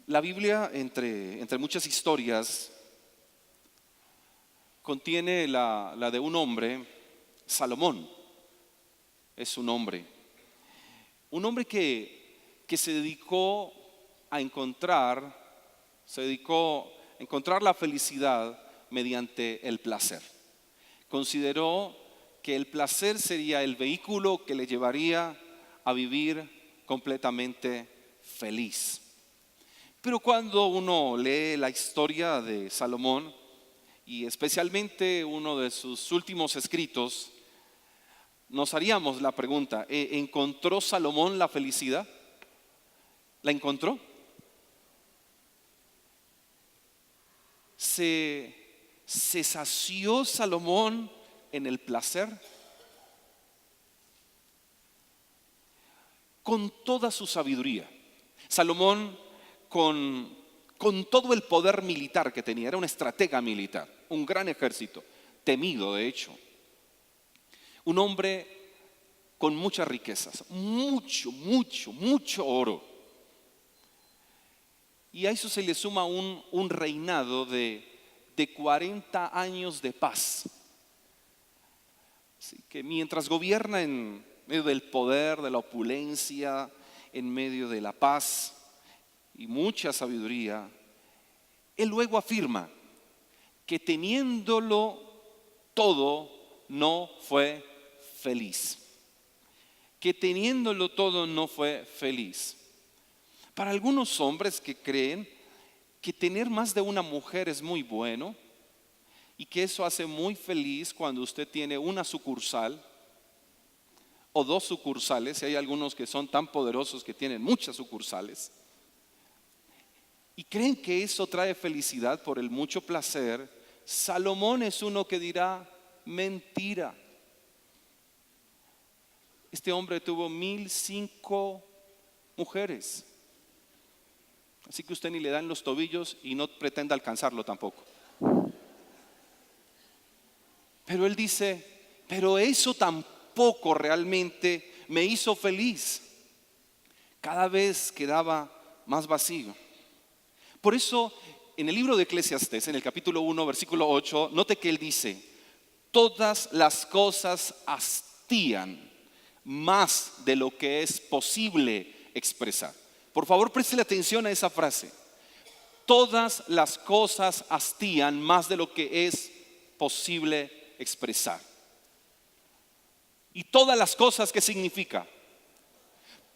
La Biblia, entre muchas historias, contiene la de un hombre, Salomón es su nombre. Un hombre que se dedicó a encontrar la felicidad mediante el placer. Consideró que el placer sería el vehículo que le llevaría a vivir completamente feliz. Pero cuando uno lee la historia de Salomón, y especialmente uno de sus últimos escritos, nos haríamos la pregunta: ¿encontró Salomón la felicidad? ¿La encontró? ¿Se sació Salomón en el placer? Con toda su sabiduría, Salomón, con todo el poder militar que tenía, era un estratega militar, un gran ejército, temido de hecho, un hombre con muchas riquezas, mucho oro. Y a eso se le suma un reinado de 40 años de paz. Así que mientras gobierna en medio del poder, de la opulencia, en medio de la paz y mucha sabiduría, él luego afirma que teniéndolo todo no fue feliz. Que teniéndolo todo no fue feliz. Para algunos hombres que creen que tener más de una mujer es muy bueno y que eso hace muy feliz cuando usted tiene una sucursal o dos sucursales, y hay algunos que son tan poderosos que tienen muchas sucursales, y creen que eso trae felicidad por el mucho placer, Salomón es uno que dirá: mentira. Este hombre tuvo 1005 mujeres. Así que usted ni le da en los tobillos y no pretenda alcanzarlo tampoco. Pero él dice: pero eso tampoco realmente me hizo feliz. Cada vez quedaba más vacío. Por eso, en el libro de Eclesiastés, en el capítulo 1, versículo 8, note que él dice: todas las cosas hastían más de lo que es posible expresar. Por favor, préstele atención a esa frase. Todas las cosas hastían más de lo que es posible expresar. ¿Y todas las cosas qué significa?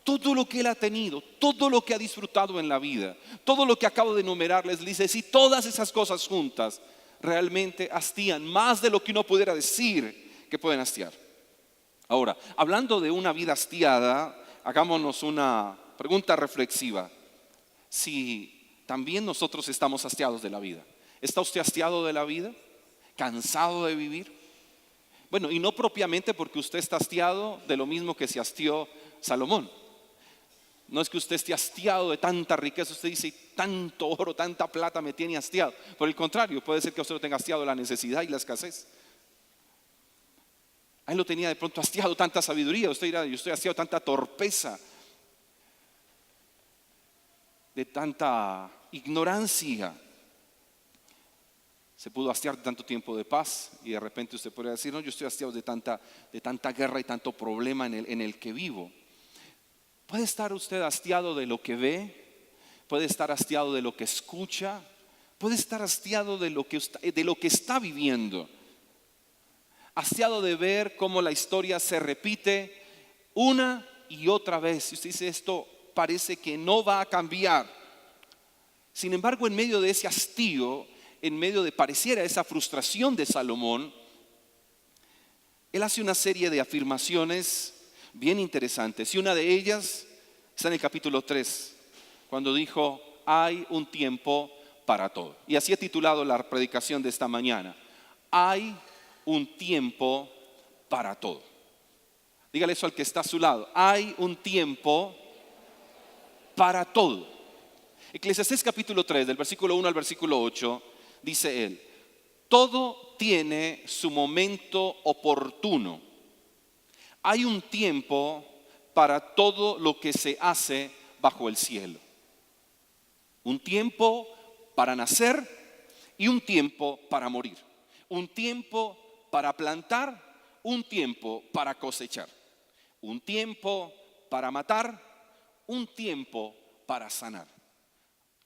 Todo lo que él ha tenido, todo lo que ha disfrutado en la vida, todo lo que acabo de enumerar, les dice: si todas esas cosas juntas realmente hastían más de lo que uno pudiera decir que pueden hastiar. Ahora, hablando de una vida hastiada, hagámonos una pregunta reflexiva. Si también nosotros estamos hastiados de la vida. ¿Está usted hastiado de la vida? ¿Cansado de vivir? Bueno, y no propiamente porque usted está hastiado de lo mismo que se hastió Salomón. No es que usted esté hastiado de tanta riqueza, usted dice: tanto oro, tanta plata me tiene hastiado. Por el contrario, puede ser que usted lo tenga hastiado de la necesidad y la escasez. A él lo tenía de pronto hastiado tanta sabiduría. Usted dirá: yo estoy hastiado de tanta torpeza, de tanta ignorancia. Se pudo hastiar de tanto tiempo de paz y de repente usted podría decir: no, yo estoy hastiado de tanta guerra y tanto problema en el que vivo. Puede estar usted hastiado de lo que ve, puede estar hastiado de lo que escucha, puede estar hastiado de lo que está viviendo, hastiado de ver cómo la historia se repite una y otra vez. Y usted dice: esto parece que no va a cambiar. Sin embargo, en medio de ese hastío, en medio de pareciera esa frustración de Salomón, él hace una serie de afirmaciones bien interesantes. Y una de ellas está en el capítulo 3, cuando dijo: hay un tiempo para todo. Y así he titulado la predicación de esta mañana: hay un tiempo para todo. Dígale eso al que está a su lado: hay un tiempo para todo. Eclesiastés capítulo 3, del versículo 1 al versículo 8, dice él: todo tiene su momento oportuno. Hay un tiempo para todo lo que se hace bajo el cielo. Un tiempo para nacer y un tiempo para morir. Un tiempo para plantar, un tiempo para cosechar. Un tiempo para matar, un tiempo para sanar.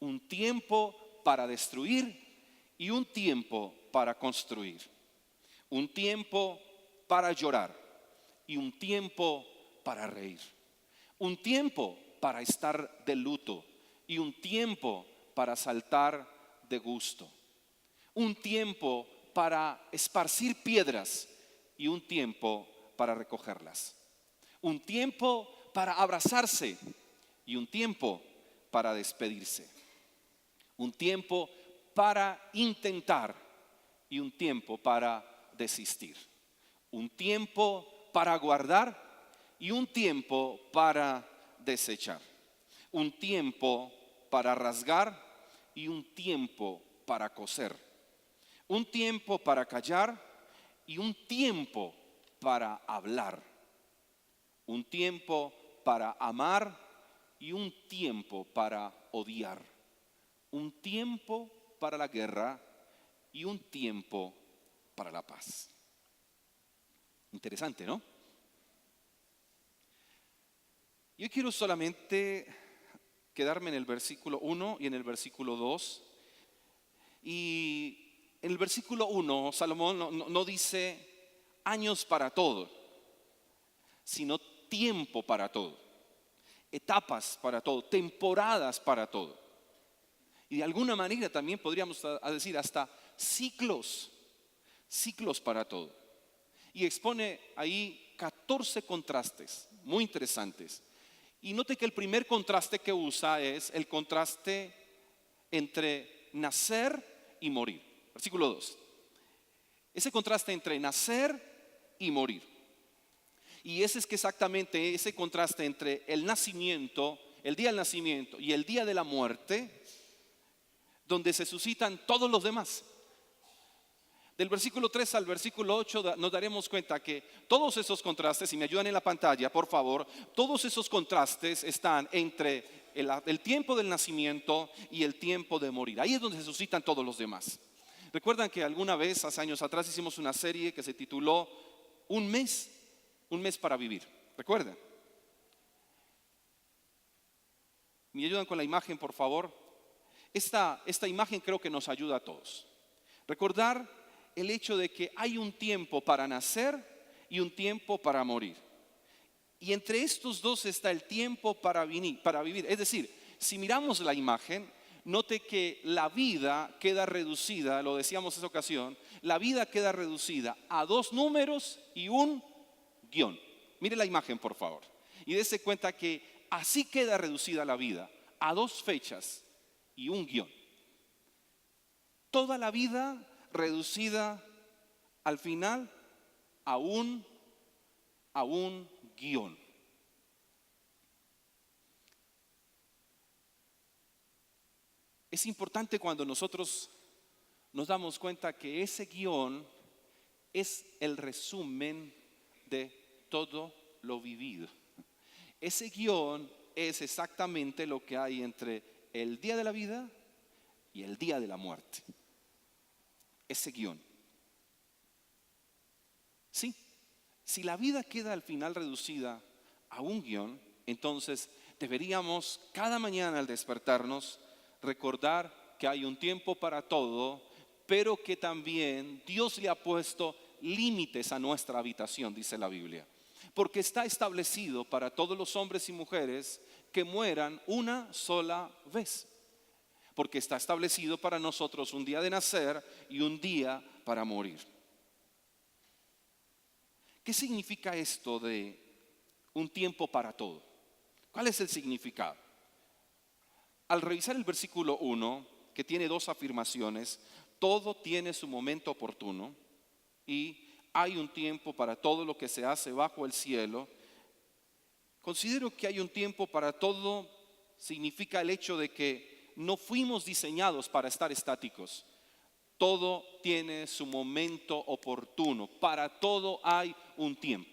Un tiempo para destruir y un tiempo para construir. Un tiempo para llorar y un tiempo para reír. Un tiempo para estar de luto y un tiempo para saltar de gusto. Un tiempo para esparcir piedras y un tiempo para recogerlas. Un tiempo para abrazarse y un tiempo para despedirse. Un tiempo para intentar y un tiempo para desistir. Un tiempo para guardar y un tiempo para desechar. Un tiempo para rasgar y un tiempo para coser. Un tiempo para callar y un tiempo para hablar. Un tiempo para amar y un tiempo para odiar. Un tiempo para la guerra y un tiempo para la paz. Interesante, ¿no? Yo quiero solamente quedarme en el versículo 1 y en el versículo 2. Y en el versículo 1, Salomón no dice años para todo, sino tiempo para todo, etapas para todo, temporadas para todo. Y de alguna manera también podríamos decir hasta ciclos para todo. Y expone ahí 14 contrastes muy interesantes. Y note que el primer contraste que usa es el contraste entre nacer y morir. Versículo 2. Ese contraste entre nacer y morir. Y ese es que exactamente ese contraste entre el nacimiento, el día del nacimiento y el día de la muerte, donde se suscitan todos los demás. Del versículo 3 al versículo 8 nos daremos cuenta que todos esos contrastes, si me ayudan en la pantalla, por favor, todos esos contrastes están entre el tiempo del nacimiento y el tiempo de morir. Ahí es donde se suscitan todos los demás. Recuerdan que alguna vez, hace años atrás, hicimos una serie que se tituló Un mes para vivir. ¿Recuerdan? ¿Me ayudan con la imagen, por favor? Esta imagen creo que nos ayuda a todos. Recordar el hecho de que hay un tiempo para nacer y un tiempo para morir. Y entre estos dos está el tiempo para vivir. Es decir, si miramos la imagen, note que la vida queda reducida, lo decíamos en esa ocasión, la vida queda reducida a 2 números y un guión. Mire la imagen, por favor. Y dése cuenta que así queda reducida la vida, a 2 fechas y un guión. Toda la vida reducida al final a un guión. Es importante cuando nosotros nos damos cuenta que ese guión es el resumen de todo lo vivido. Ese guión es exactamente lo que hay entre el día de la vida y el día de la muerte. Ese guión. Sí, si la vida queda al final reducida a un guión, entonces deberíamos cada mañana al despertarnos recordar que hay un tiempo para todo, pero que también Dios le ha puesto límites a nuestra habitación, dice la Biblia. Porque está establecido para todos los hombres y mujeres que mueran una sola vez. Porque está establecido para nosotros un día de nacer y un día para morir. ¿Qué significa esto de un tiempo para todo? ¿Cuál es el significado? Al revisar el versículo 1, que tiene 2 afirmaciones, todo tiene su momento oportuno y hay un tiempo para todo lo que se hace bajo el cielo. Considero que hay un tiempo para todo, significa el hecho de que no fuimos diseñados para estar estáticos. Todo tiene su momento oportuno. Para todo hay un tiempo.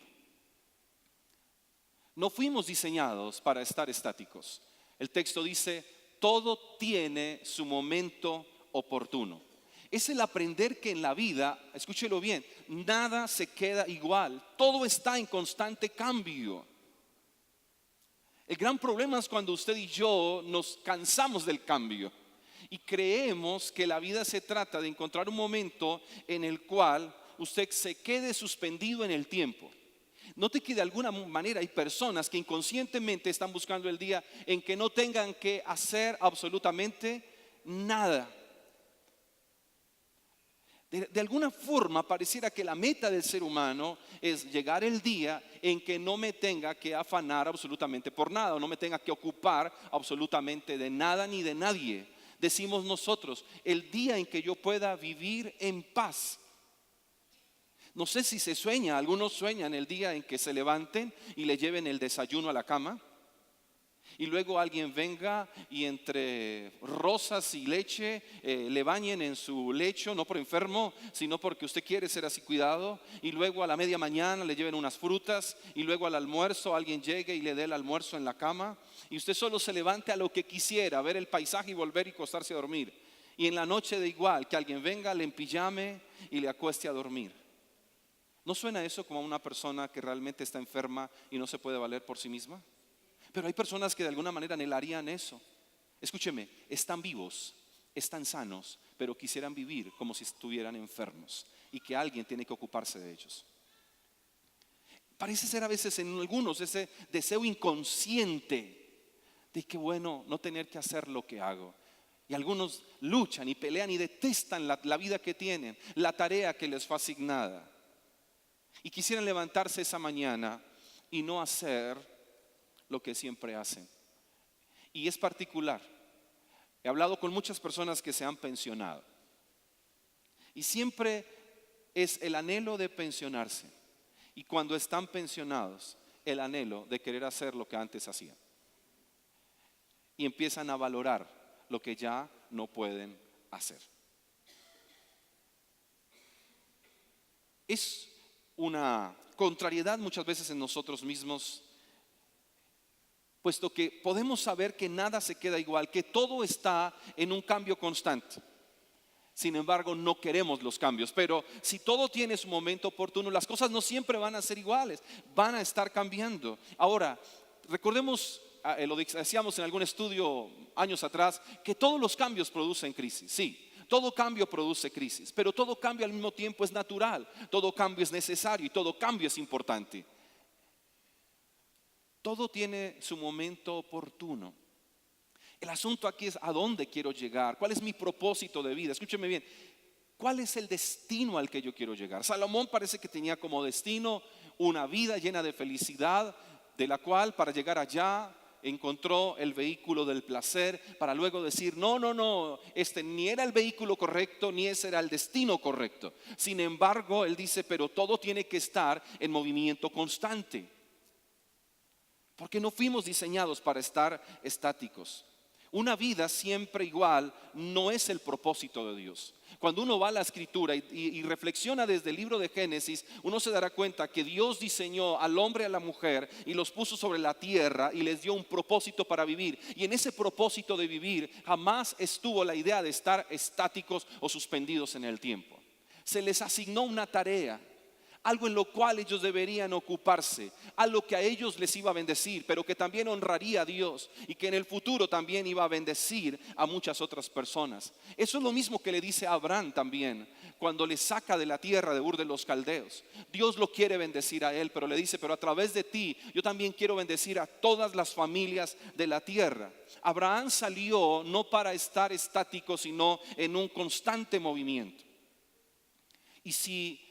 No fuimos diseñados para estar estáticos. El texto dice, todo tiene su momento oportuno. Es el aprender que en la vida, escúchelo bien, nada se queda igual, todo está en constante cambio. El gran problema es cuando usted y yo nos cansamos del cambio y creemos que la vida se trata de encontrar un momento en el cual usted se quede suspendido en el tiempo. Note que de alguna manera hay personas que inconscientemente están buscando el día en que no tengan que hacer absolutamente nada. De alguna forma pareciera que la meta del ser humano es llegar el día en que no me tenga que afanar absolutamente por nada, o no me tenga que ocupar absolutamente de nada ni de nadie. Decimos nosotros, el día en que yo pueda vivir en paz. No sé si se sueña, algunos sueñan el día en que se levanten y le lleven el desayuno a la cama. Y luego alguien venga y entre rosas y leche le bañen en su lecho, no por enfermo, sino porque usted quiere ser así cuidado. Y luego a la media mañana le lleven unas frutas. Y luego al almuerzo alguien llegue y le dé el almuerzo en la cama. Y usted solo se levante a lo que quisiera, ver el paisaje y volver y acostarse a dormir. Y en la noche de igual, que alguien venga, le empillame y le acueste a dormir. ¿No suena eso como a una persona que realmente está enferma y no se puede valer por sí misma? Pero hay personas que de alguna manera anhelarían eso. Escúcheme, están vivos, están sanos, pero quisieran vivir como si estuvieran enfermos y que alguien tiene que ocuparse de ellos. Parece ser a veces en algunos ese deseo inconsciente de que bueno, no tener que hacer lo que hago. Y algunos luchan y pelean y detestan la vida que tienen, la tarea que les fue asignada. Y quisieran levantarse esa mañana y no hacer lo que siempre hacen. Y es particular. He hablado con muchas personas que se han pensionado. Y siempre es el anhelo de pensionarse. Y cuando están pensionados, el anhelo de querer hacer lo que antes hacían. Y empiezan a valorar lo que ya no pueden hacer. Es una contrariedad muchas veces en nosotros mismos, puesto que podemos saber que nada se queda igual, que todo está en un cambio constante. Sin embargo, no queremos los cambios, pero si todo tiene su momento oportuno, las cosas no siempre van a ser iguales, van a estar cambiando. Ahora, recordemos, lo decíamos en algún estudio años atrás, que todos los cambios producen crisis, sí. Todo cambio produce crisis, pero todo cambio al mismo tiempo es natural, todo cambio es necesario y todo cambio es importante. Todo tiene su momento oportuno. El asunto aquí es a dónde quiero llegar, cuál es mi propósito de vida. Escúcheme bien, ¿cuál es el destino al que yo quiero llegar? Salomón parece que tenía como destino una vida llena de felicidad, de la cual para llegar allá encontró el vehículo del placer para luego decir, no, este ni era el vehículo correcto ni ese era el destino correcto. Sin embargo, él dice, pero todo tiene que estar en movimiento constante. Porque no fuimos diseñados para estar estáticos. Una vida siempre igual no es el propósito de Dios. Cuando uno va a la escritura y reflexiona desde el libro de Génesis, uno se dará cuenta que Dios diseñó al hombre y a la mujer y los puso sobre la tierra y les dio un propósito para vivir. Y en ese propósito de vivir jamás estuvo la idea de estar estáticos o suspendidos en el tiempo. Se les asignó una tarea, algo en lo cual ellos deberían ocuparse, algo que a ellos les iba a bendecir, pero que también honraría a Dios y que en el futuro también iba a bendecir a muchas otras personas. Eso es lo mismo que le dice a Abraham también, cuando le saca de la tierra de Ur de los Caldeos. Dios lo quiere bendecir a él, pero le dice, pero a través de ti yo también quiero bendecir a todas las familias de la tierra. Abraham salió no para estar estático, sino en un constante movimiento. Y si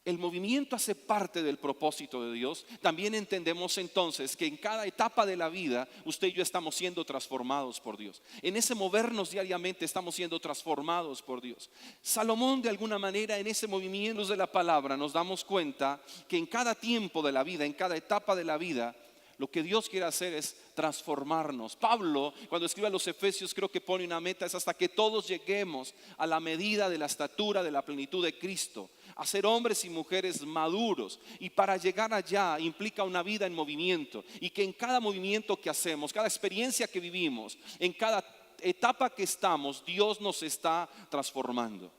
el movimiento hace parte del propósito de Dios, también entendemos entonces que en cada etapa de la vida usted y yo estamos siendo transformados por Dios. En ese movernos diariamente estamos siendo transformados por Dios. Salomón, de alguna manera, en ese movimiento de la palabra nos damos cuenta que en cada tiempo de la vida, en cada etapa de la vida, lo que Dios quiere hacer es transformarnos. Pablo, cuando escribe a los Efesios, creo que pone una meta, es hasta que todos lleguemos a la medida de la estatura de la plenitud de Cristo, a ser hombres y mujeres maduros. Y para llegar allá implica una vida en movimiento. Y que en cada movimiento que hacemos, cada experiencia que vivimos, en cada etapa que estamos, Dios nos está transformando.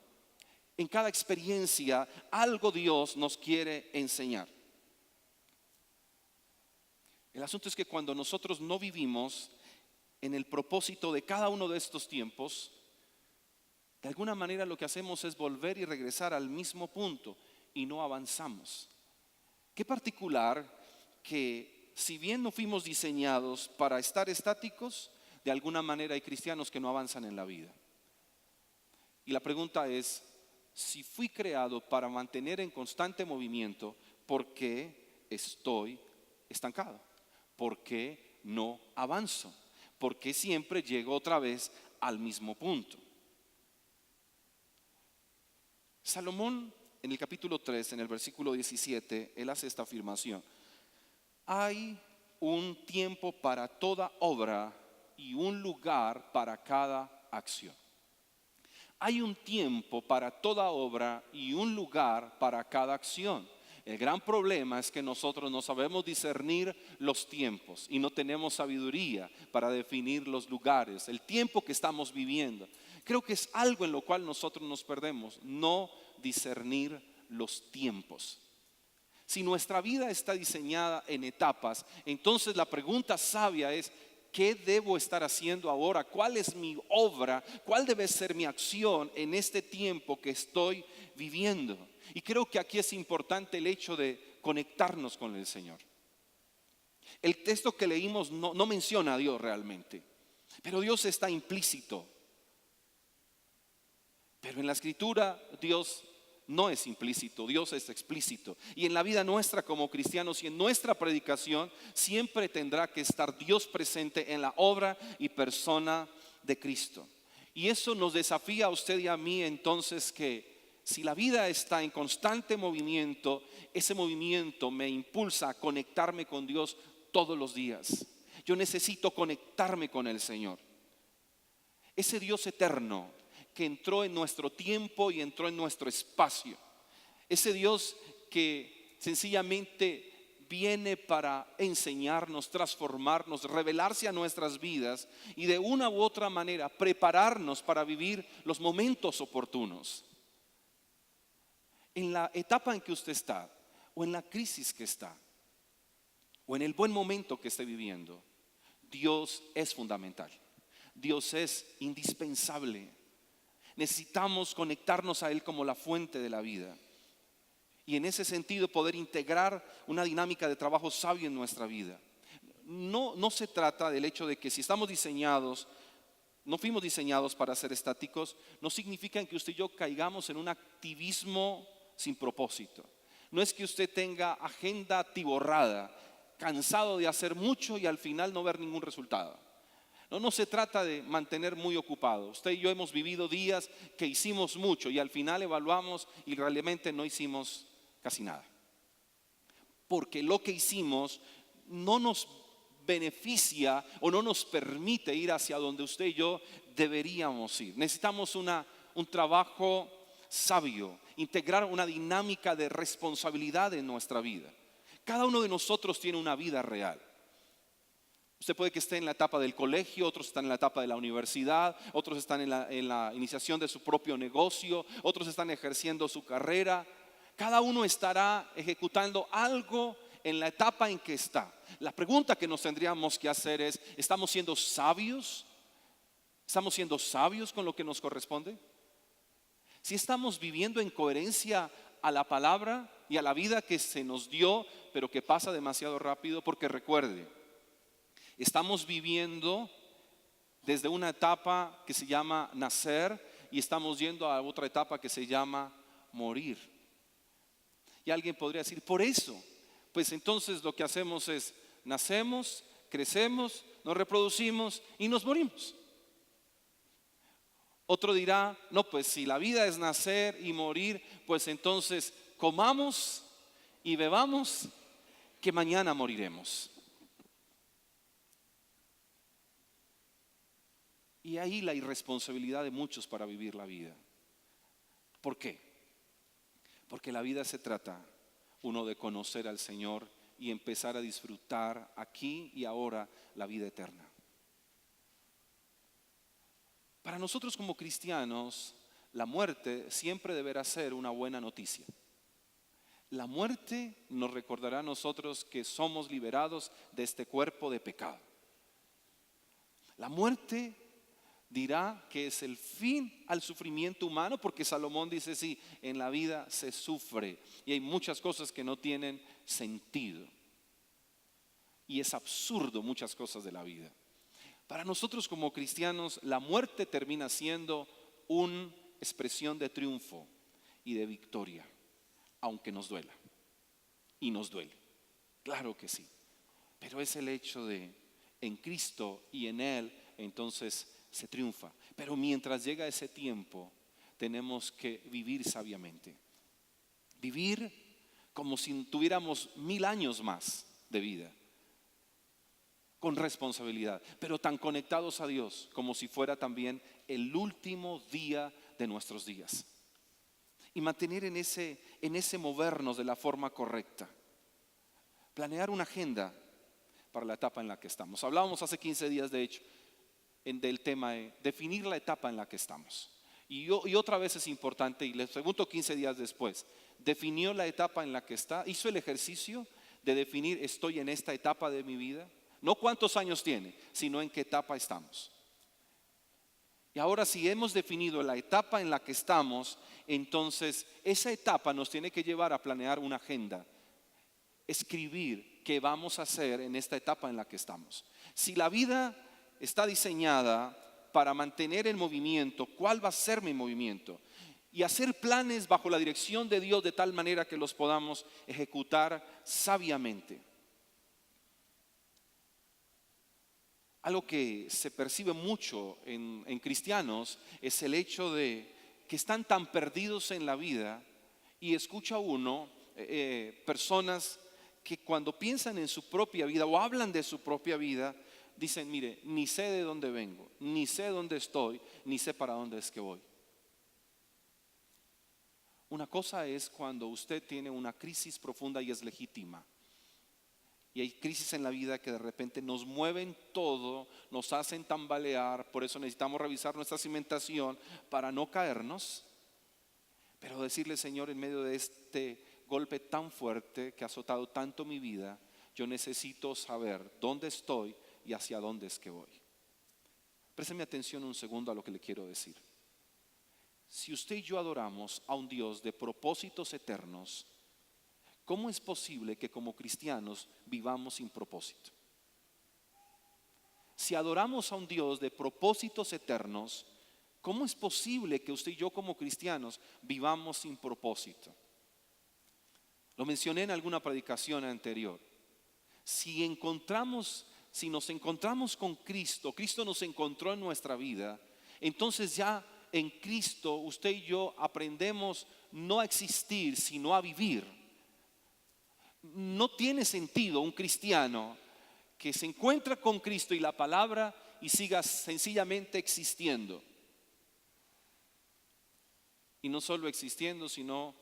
En cada experiencia, algo Dios nos quiere enseñar. El asunto es que cuando nosotros no vivimos en el propósito de cada uno de estos tiempos, de alguna manera lo que hacemos es volver y regresar al mismo punto y no avanzamos. Qué particular que si bien no fuimos diseñados para estar estáticos, de alguna manera hay cristianos que no avanzan en la vida. Y la pregunta es, si fui creado para mantener en constante movimiento, ¿por qué estoy estancado? ¿Por qué no avanzo? ¿Por qué siempre llego otra vez al mismo punto? Salomón en el capítulo 3, en el versículo 17, él hace esta afirmación. Hay un tiempo para toda obra y un lugar para cada acción. Hay un tiempo para toda obra y un lugar para cada acción. El gran problema es que nosotros no sabemos discernir los tiempos y no tenemos sabiduría para definir los lugares, el tiempo que estamos viviendo. Creo que es algo en lo cual nosotros nos perdemos, no discernir los tiempos. Si nuestra vida está diseñada en etapas, entonces la pregunta sabia es, ¿qué debo estar haciendo ahora? ¿Cuál es mi obra? ¿Cuál debe ser mi acción en este tiempo que estoy viviendo? Y creo que aquí es importante el hecho de conectarnos con el Señor. El texto que leímos no menciona a Dios realmente, pero Dios está implícito. Pero en la Escritura Dios no es implícito, Dios es explícito. Y en la vida nuestra como cristianos y en nuestra predicación siempre tendrá que estar Dios presente en la obra y persona de Cristo. Y eso nos desafía a usted y a mí entonces que si la vida está en constante movimiento, ese movimiento me impulsa a conectarme con Dios todos los días. Yo necesito conectarme con el Señor. Ese Dios eterno que entró en nuestro tiempo y entró en nuestro espacio. Ese Dios que sencillamente viene para enseñarnos, transformarnos, revelarse a nuestras vidas y de una u otra manera prepararnos para vivir los momentos oportunos. En la etapa en que usted está, o en la crisis que está, o en el buen momento que esté viviendo, Dios es fundamental. Dios es indispensable. Necesitamos conectarnos a Él como la fuente de la vida. Y en ese sentido poder integrar una dinámica de trabajo sabio en nuestra vida. No se trata del hecho de que si estamos diseñados, no fuimos diseñados para ser estáticos, no significa que usted y yo caigamos en un activismo sin propósito. No es que usted tenga agenda atiborrada, cansado de hacer mucho y al final no ver ningún resultado. No se trata de mantener muy ocupado. Usted y yo hemos vivido días que hicimos mucho y al final evaluamos y realmente no hicimos casi nada. Porque lo que hicimos no nos beneficia o no nos permite ir hacia donde usted y yo deberíamos ir. Necesitamos un trabajo sabio, integrar una dinámica de responsabilidad en nuestra vida. Cada uno de nosotros tiene una vida real. Usted puede que esté en la etapa del colegio, otros están en la etapa de la universidad, otros están en la iniciación de su propio negocio, otros están ejerciendo su carrera. Cada uno estará ejecutando algo en la etapa en que está. La pregunta que nos tendríamos que hacer es, ¿estamos siendo sabios? ¿Estamos siendo sabios con lo que nos corresponde? Si estamos viviendo en coherencia a la palabra y a la vida que se nos dio, pero que pasa demasiado rápido, porque recuerde, estamos viviendo desde una etapa que se llama nacer y estamos yendo a otra etapa que se llama morir. Y alguien podría decir, por eso, pues entonces lo que hacemos es nacemos, crecemos, nos reproducimos y nos morimos. Otro dirá, no, pues si la vida es nacer y morir, pues entonces comamos y bebamos, que mañana moriremos. Y ahí la irresponsabilidad de muchos para vivir la vida. ¿Por qué? Porque la vida se trata, uno, de conocer al Señor y empezar a disfrutar aquí y ahora la vida eterna. Para nosotros como cristianos, la muerte siempre deberá ser una buena noticia. La muerte nos recordará a nosotros que somos liberados de este cuerpo de pecado. La muerte dirá que es el fin al sufrimiento humano, porque Salomón dice, sí, en la vida se sufre y hay muchas cosas que no tienen sentido. Y es absurdo muchas cosas de la vida. Para nosotros como cristianos, la muerte termina siendo una expresión de triunfo y de victoria, aunque nos duela. Y nos duele, claro que sí. Pero es el hecho de, en Cristo y en Él, entonces se triunfa. Pero mientras llega ese tiempo, tenemos que vivir sabiamente. Vivir como si tuviéramos 1000 años más de vida. Con responsabilidad, pero tan conectados a Dios como si fuera también el último día de nuestros días. Y mantener en ese movernos de la forma correcta. Planear una agenda para la etapa en la que estamos. Hablábamos hace 15 días, de hecho, del tema de definir la etapa en la que estamos. Y otra vez es importante, y les pregunto 15 días después, ¿definió la etapa en la que está? ¿Hizo el ejercicio de definir, estoy en esta etapa de mi vida? No cuántos años tiene, sino en qué etapa estamos. Y ahora, si hemos definido la etapa en la que estamos, entonces esa etapa nos tiene que llevar a planear una agenda, escribir qué vamos a hacer en esta etapa en la que estamos. Si la vida está diseñada para mantener el movimiento, ¿cuál va a ser mi movimiento? Y hacer planes bajo la dirección de Dios de tal manera que los podamos ejecutar sabiamente. Algo que se percibe mucho en cristianos es el hecho de que están tan perdidos en la vida, y escucha uno personas que cuando piensan en su propia vida o hablan de su propia vida, dicen, mire, ni sé de dónde vengo, ni sé dónde estoy, ni sé para dónde es que voy. Una cosa es cuando usted tiene una crisis profunda y es legítima. Y hay crisis en la vida que de repente nos mueven todo, nos hacen tambalear, por eso necesitamos revisar nuestra cimentación para no caernos. Pero decirle, Señor, en medio de este golpe tan fuerte que ha azotado tanto mi vida, yo necesito saber dónde estoy y hacia dónde es que voy. Présteme atención un segundo a lo que le quiero decir. Si usted y yo adoramos a un Dios de propósitos eternos, ¿cómo es posible que como cristianos vivamos sin propósito? Si adoramos a un Dios de propósitos eternos, ¿cómo es posible que usted y yo como cristianos vivamos sin propósito? Lo mencioné en alguna predicación anterior. Si nos encontramos con Cristo, Cristo nos encontró en nuestra vida, entonces ya en Cristo usted y yo aprendemos no a existir, sino a vivir. No tiene sentido un cristiano que se encuentra con Cristo y la palabra y siga sencillamente existiendo. Y no solo existiendo, sino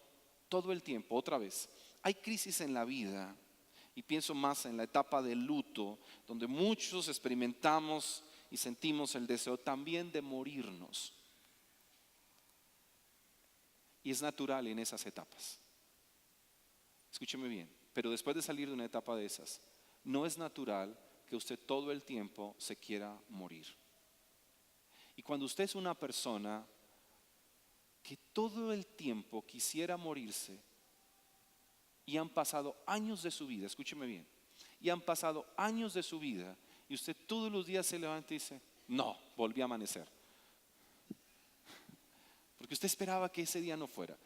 todo el tiempo. Otra vez, hay crisis en la vida, y pienso más en la etapa del luto, donde muchos experimentamos y sentimos el deseo también de morirnos. Y es natural en esas etapas. Escúcheme bien, pero después de salir de una etapa de esas, no es natural que usted todo el tiempo se quiera morir. Y cuando usted es una persona que todo el tiempo quisiera morirse, y han pasado años de su vida, escúcheme bien, y han pasado años de su vida, y usted todos los días se levanta y dice, no, volví a amanecer. Porque usted esperaba que ese día no fuera.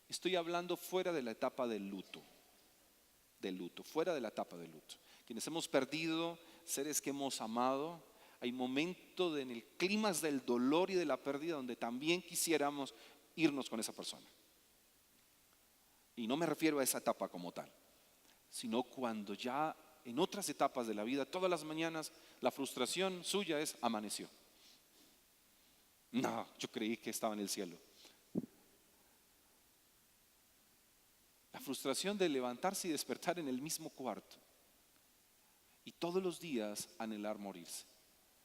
Estoy hablando fuera de la etapa del luto, fuera de la etapa del luto. Quienes hemos perdido seres que hemos amado, hay momentos en el clímax del dolor y de la pérdida donde también quisiéramos irnos con esa persona. Y no me refiero a esa etapa como tal, sino cuando ya en otras etapas de la vida, todas las mañanas, la frustración suya es, amaneció. No, yo creí que estaba en el cielo. frustración de levantarse y despertar en el mismo cuarto y todos los días anhelar morirse.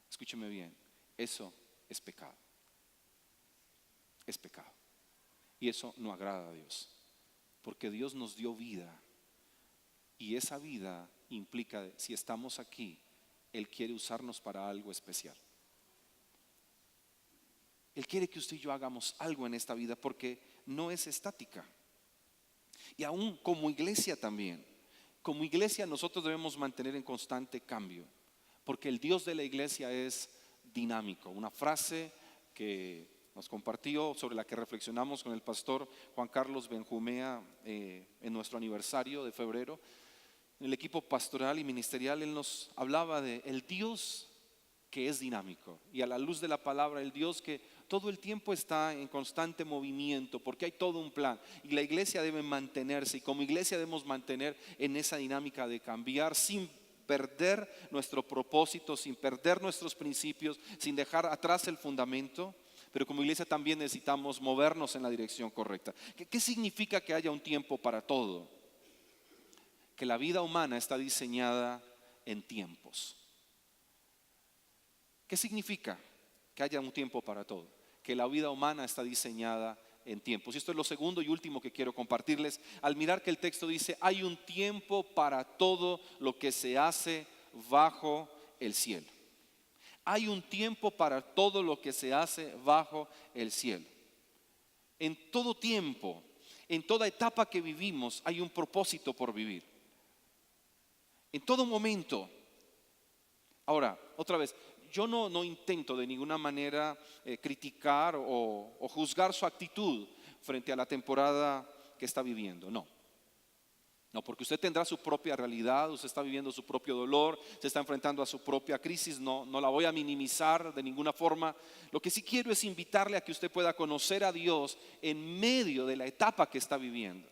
Escúcheme bien, eso es pecado. Es pecado. Y eso no agrada a Dios, porque Dios nos dio vida y esa vida implica, si estamos aquí, Él quiere usarnos para algo especial. Él quiere que usted y yo hagamos algo en esta vida porque no es estática. Y aún como iglesia también, como iglesia nosotros debemos mantener en constante cambio, porque el Dios de la iglesia es dinámico. Una frase que nos compartió, sobre la que reflexionamos con el pastor Juan Carlos Benjumea en nuestro aniversario de febrero, en el equipo pastoral y ministerial, él nos hablaba de el Dios que es dinámico, y a la luz de la palabra, el Dios que todo el tiempo está en constante movimiento, porque hay todo un plan, y la iglesia debe mantenerse, y como iglesia debemos mantener en esa dinámica de cambiar sin perder nuestro propósito, sin perder nuestros principios, sin dejar atrás el fundamento. Pero como iglesia también necesitamos movernos en la dirección correcta. ¿Qué significa que haya un tiempo para todo? Que la vida humana está diseñada en tiempos. ¿Qué significa que haya un tiempo para todo? Que la vida humana está diseñada en tiempos. Y esto es lo segundo y último que quiero compartirles. Al mirar que el texto dice, hay un tiempo para todo lo que se hace bajo el cielo. Hay un tiempo para todo lo que se hace bajo el cielo. En todo tiempo, en toda etapa que vivimos, hay un propósito por vivir. En todo momento. Ahora, otra vez, yo no intento de ninguna manera criticar o juzgar su actitud frente a la temporada que está viviendo. No, porque usted tendrá su propia realidad, usted está viviendo su propio dolor, se está enfrentando a su propia crisis, no la voy a minimizar de ninguna forma. Lo que sí quiero es invitarle a que usted pueda conocer a Dios en medio de la etapa que está viviendo.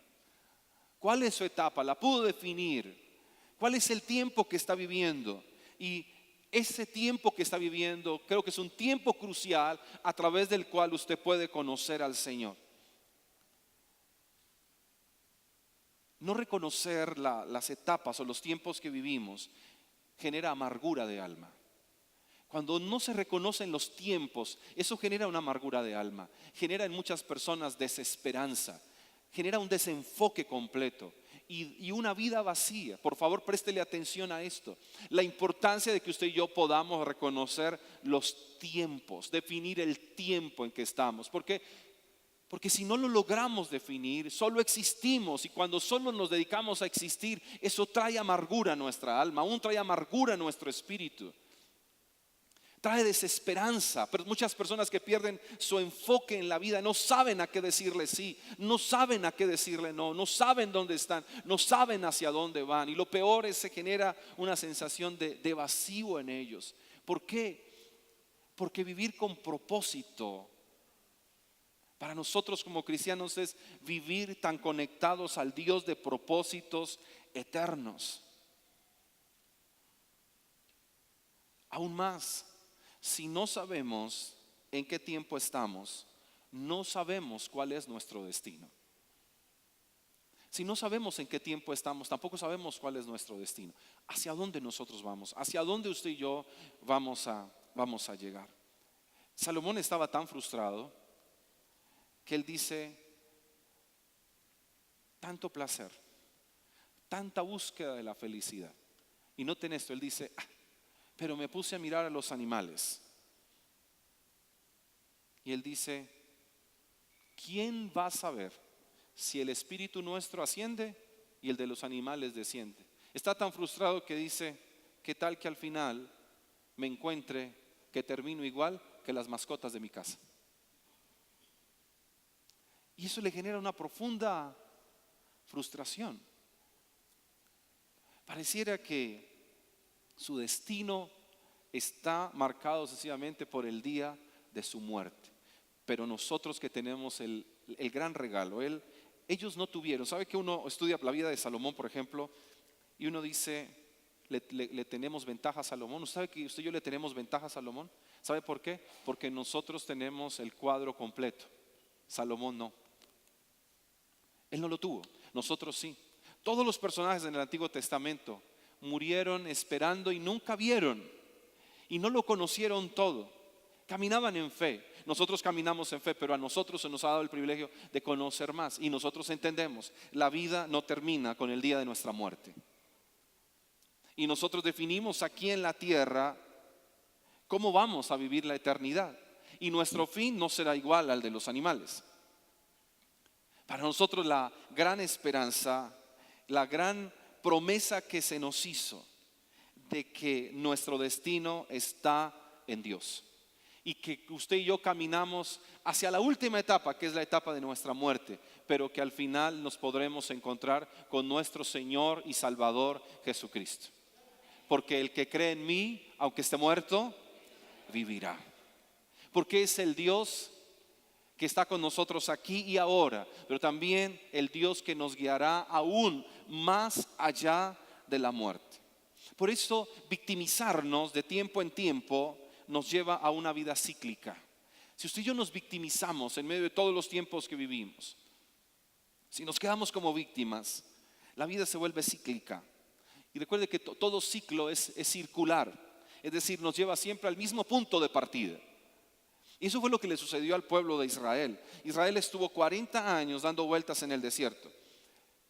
¿Cuál es su etapa? ¿La pudo definir? ¿Cuál es el tiempo que está viviendo? Y ese tiempo que está viviendo creo que es un tiempo crucial a través del cual usted puede conocer al Señor. No reconocer las etapas o los tiempos que vivimos genera amargura de alma. Cuando no se reconocen los tiempos, eso genera una amargura de alma, genera en muchas personas desesperanza, genera un desenfoque completo y una vida vacía. Por favor, préstele atención a esto. La importancia de que usted y yo podamos reconocer los tiempos, definir el tiempo en que estamos. Porque si no lo logramos definir, solo existimos, y cuando solo nos dedicamos a existir, eso trae amargura a nuestra alma, aún trae amargura a nuestro espíritu. Trae desesperanza, pero muchas personas que pierden su enfoque en la vida no saben a qué decirle sí, no saben a qué decirle no saben dónde están, no saben hacia dónde van. Y lo peor es que se genera una sensación de vacío en ellos. ¿Por qué? Porque vivir con propósito para nosotros como cristianos es vivir tan conectados al Dios de propósitos eternos. Aún más, si no sabemos en qué tiempo estamos, no sabemos cuál es nuestro destino. Si no sabemos en qué tiempo estamos, tampoco sabemos cuál es nuestro destino. ¿Hacia dónde nosotros vamos? ¿Hacia dónde usted y yo vamos a llegar? Salomón estaba tan frustrado que él dice, tanto placer, tanta búsqueda de la felicidad. Y noten esto, él dice, pero me puse a mirar a los animales. Y él dice, ¿quién va a saber si el espíritu nuestro asciende y el de los animales desciende? Está tan frustrado que dice, ¿qué tal que al final me encuentre que termino igual que las mascotas de mi casa? Y eso le genera una profunda frustración. Pareciera que su destino está marcado sencillamente por el día de su muerte. Pero nosotros que tenemos el gran regalo, ellos no tuvieron. ¿Sabe que uno estudia la vida de Salomón, por ejemplo, y uno dice, le tenemos ventaja a Salomón? ¿Sabe que usted y yo le tenemos ventaja a Salomón? ¿Sabe por qué? Porque nosotros tenemos el cuadro completo. Salomón no. Él no lo tuvo. Nosotros sí. Todos los personajes en el Antiguo Testamento murieron esperando y nunca vieron y no lo conocieron todo. Caminaban en fe. Nosotros caminamos en fe, pero a nosotros se nos ha dado el privilegio de conocer más. Y nosotros entendemos, la vida no termina con el día de nuestra muerte. Y nosotros definimos aquí en la tierra cómo vamos a vivir la eternidad. Y nuestro fin no será igual al de los animales. Para nosotros la gran esperanza, la gran promesa que se nos hizo de que nuestro destino está en Dios. Y que usted y yo caminamos hacia la última etapa, que es la etapa de nuestra muerte, pero que al final nos podremos encontrar con nuestro Señor y Salvador Jesucristo. Porque el que cree en mí, aunque esté muerto, vivirá. Porque es el Dios que está con nosotros aquí y ahora, pero también el Dios que nos guiará aún más allá de la muerte. Por eso victimizarnos de tiempo en tiempo nos lleva a una vida cíclica. Si usted y yo nos victimizamos en medio de todos los tiempos que vivimos, si nos quedamos como víctimas, la vida se vuelve cíclica. Y recuerde que todo ciclo es circular, es decir, nos lleva siempre al mismo punto de partida. Y eso fue lo que le sucedió al pueblo de Israel. Israel estuvo 40 años dando vueltas en el desierto.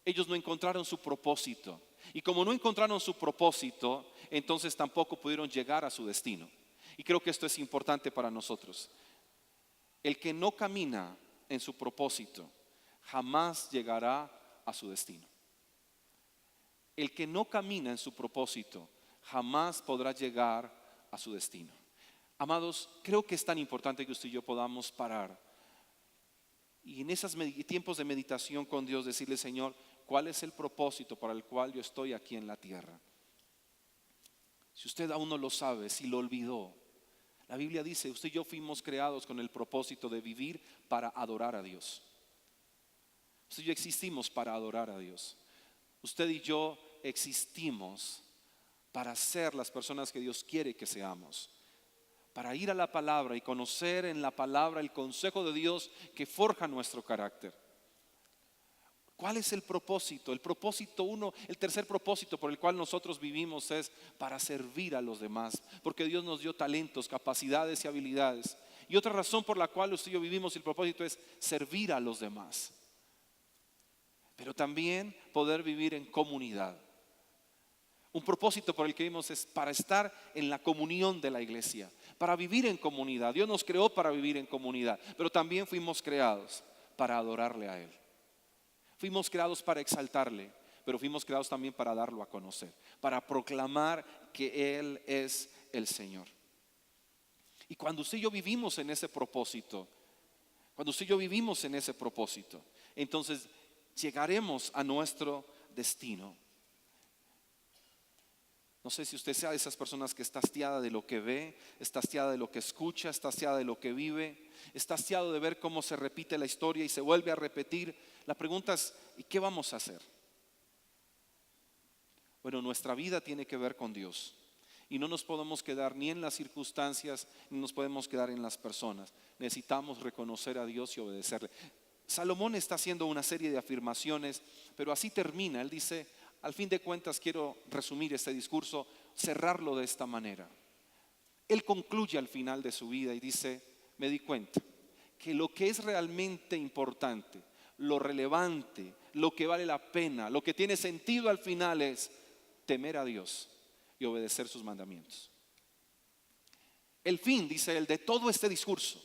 Ellos no encontraron su propósito. Y como no encontraron su propósito, entonces tampoco pudieron llegar a su destino. Y creo que esto es importante para nosotros. El que no camina en su propósito jamás llegará a su destino. El que no camina en su propósito jamás podrá llegar a su destino. Amados, creo que es tan importante que usted y yo podamos parar y en esos tiempos de meditación con Dios decirle: Señor, ¿cuál es el propósito para el cual yo estoy aquí en la tierra? Si usted aún no lo sabe, si lo olvidó, la Biblia dice: usted y yo fuimos creados con el propósito de vivir para adorar a Dios. Usted y yo existimos para adorar a Dios. Usted y yo existimos para ser las personas que Dios quiere que seamos, para ir a la palabra y conocer en la palabra el consejo de Dios que forja nuestro carácter. ¿Cuál es el propósito? El propósito uno, el tercer propósito por el cual nosotros vivimos es para servir a los demás, porque Dios nos dio talentos, capacidades y habilidades. Y otra razón por la cual usted y yo vivimos el propósito es servir a los demás, pero también poder vivir en comunidad. Un propósito por el que vivimos es para estar en la comunión de la iglesia, para vivir en comunidad. Dios nos creó para vivir en comunidad, pero también fuimos creados para adorarle a Él. Fuimos creados para exaltarle, pero fuimos creados también para darlo a conocer, para proclamar que Él es el Señor. Y cuando usted y yo vivimos en ese propósito, entonces llegaremos a nuestro destino. No sé si usted sea de esas personas que está hastiada de lo que ve, está hastiada de lo que escucha, está hastiada de lo que vive, está hastiado de ver cómo se repite la historia y se vuelve a repetir. La pregunta es: ¿y qué vamos a hacer? Bueno, nuestra vida tiene que ver con Dios y no nos podemos quedar ni en las circunstancias ni nos podemos quedar en las personas. Necesitamos reconocer a Dios y obedecerle. Salomón está haciendo una serie de afirmaciones, pero así termina. Él dice: al fin de cuentas, quiero resumir este discurso, cerrarlo de esta manera. Él concluye al final de su vida y dice: me di cuenta que lo que es realmente importante, lo relevante, lo que vale la pena, lo que tiene sentido al final es temer a Dios y obedecer sus mandamientos. El fin, dice él, de todo este discurso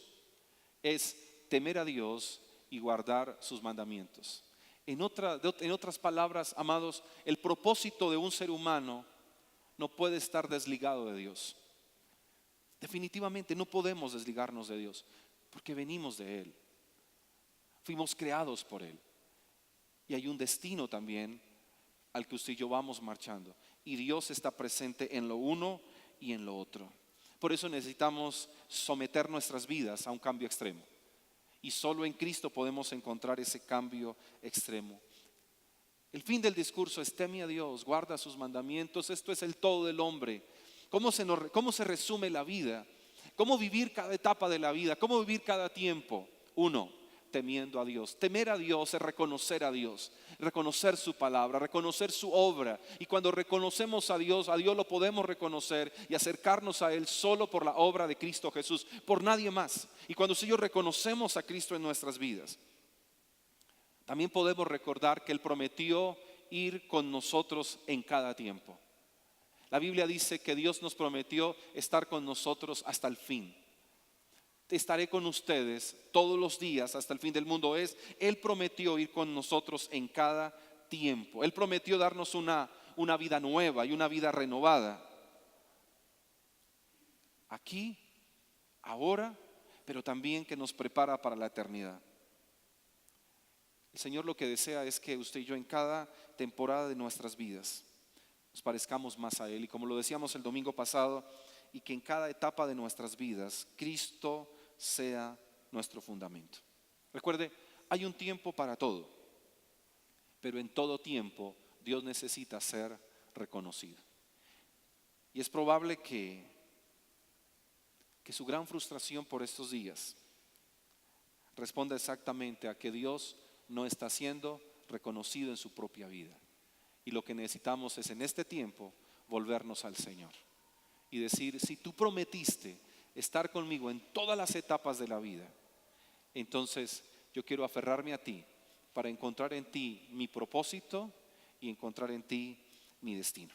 es temer a Dios y guardar sus mandamientos. En otras palabras, amados, el propósito de un ser humano no puede estar desligado de Dios. Definitivamente no podemos desligarnos de Dios, porque venimos de Él. Fuimos creados por Él. Y hay un destino también al que usted y yo vamos marchando. Y Dios está presente en lo uno y en lo otro. Por eso necesitamos someter nuestras vidas a un cambio extremo. Y solo en Cristo podemos encontrar ese cambio extremo. El fin del discurso es: teme a Dios, guarda sus mandamientos. Esto es el todo del hombre. ¿Cómo se resume la vida? ¿Cómo vivir cada etapa de la vida? ¿Cómo vivir cada tiempo? Uno, temiendo a Dios. Temer a Dios es reconocer a Dios. reconocer su palabra, reconocer su obra. Y cuando reconocemos a Dios lo podemos reconocer y acercarnos a Él solo por la obra de Cristo Jesús, por nadie más. Y cuando nosotros reconocemos a Cristo en nuestras vidas, también podemos recordar que Él prometió ir con nosotros en cada tiempo. La Biblia dice que Dios nos prometió estar con nosotros hasta el fin. Estaré con ustedes todos los días hasta el fin del mundo. Él prometió ir con nosotros en cada tiempo. Él prometió darnos una vida nueva y una vida renovada. Aquí, ahora, pero también que nos prepara para la eternidad. El Señor lo que desea es que usted y yo en cada temporada de nuestras vidas nos parezcamos más a Él. Y como lo decíamos el domingo pasado, y que en cada etapa de nuestras vidas Cristo sea nuestro fundamento. Recuerde, hay un tiempo para todo, pero en todo tiempo Dios necesita ser reconocido. Y es probable que su gran frustración por estos días responda exactamente a que Dios no está siendo reconocido en su propia vida. Y lo que necesitamos es en este tiempo volvernos al Señor y decir: si tú prometiste estar conmigo en todas las etapas de la vida, entonces yo quiero aferrarme a ti para encontrar en ti mi propósito y encontrar en ti mi destino.